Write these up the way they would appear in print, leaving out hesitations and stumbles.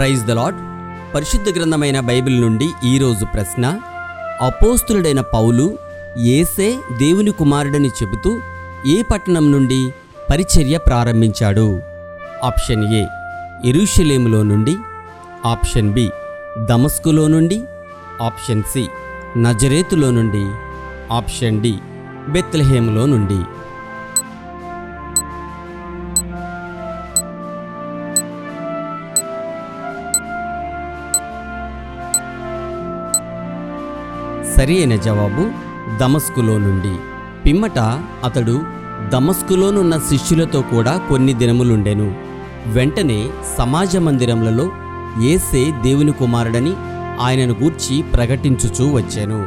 Praise the lord. పరిశుద్ధ గ్రంథమైన Bible నుండి ఈరోజు ప్రశ్న: అపోస్తులుడైన పౌలు యేసే దేవుని కుమారుడని చెబుతూ ఏ పట్టణం నుండి పరిచర్య ప్రారంభించాడు? ఆప్షన్ ఏ యెరూషలేములో నుండి, ఆప్షన్ బి దమస్కులో నుండి, ఆప్షన్ సి నజరేతులో నుండి, ఆప్షన్ డి బెత్లెహేములో నుండి. సరి అయిన జవాబు దమస్కులో నుండి. పిమ్మట అతడు దమస్కులోనున్న శిష్యులతో కూడా కొన్ని దినములుండెను. వెంటనే సమాజ మందిరములలో యేసే దేవుని కుమారుడని ఆయనను గూర్చి ప్రకటించుచూ వచ్చెను.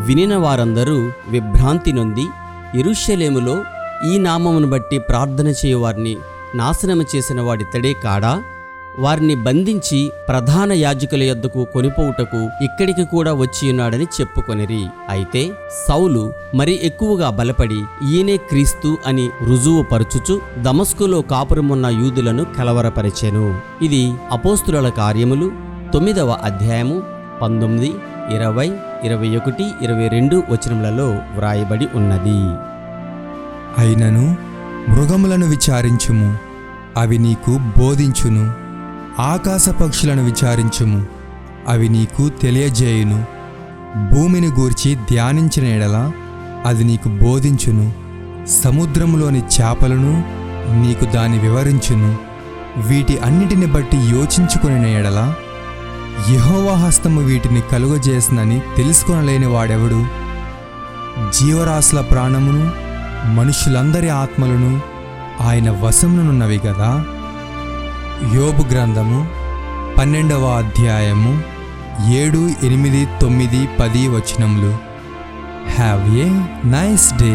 వినిన వారందరూ విభ్రాంతి నొంది, యెరూషలేములో ఈ నామమును బట్టి ప్రార్థన చేయువారిని నాశనము చేసిన వాడితడే కాడా? వారిని బంధించి ప్రధాన యాజకుల యొద్దకు కొనిపోవుటకు ఇక్కడికి కూడా వచ్చియున్నాడని చెప్పుకొనిరి. అయితే సౌలు మరి ఎక్కువగా బలపడి ఈయనే క్రీస్తు అని రుజువు పరచుచు దమస్కులో కాపురమున్న యూదులను కలవరపరిచెను. ఇది అపోస్తుల కార్యములు 9వ అధ్యాయము 19, 20, 21, 22 వచనములలో వ్రాయబడి ఉన్నది. అయినను మృగములను విచారించుము, అవి నీకు బోధించును. ఆకాశ పక్షులను విచారించుము, అవి నీకు తెలియజేయును. భూమిని గూర్చి ధ్యానించిన ఎడల అది నీకు బోధించును. సముద్రములోని చేపలను నీకు దాన్ని వివరించును. వీటి అన్నిటిని బట్టి యోచించుకుని ఎడల యెహోవా హస్తము వీటిని కలుగజేసినని తెలుసుకొనలేని వాడెవడు? జీవరాశుల ప్రాణమును మనుషులందరి ఆత్మలను ఆయన వశమునున్నవి గదా. యోబు గ్రంథము 12వ అధ్యాయము 7, 8, 9, 10 వచనములు. Have a nice day.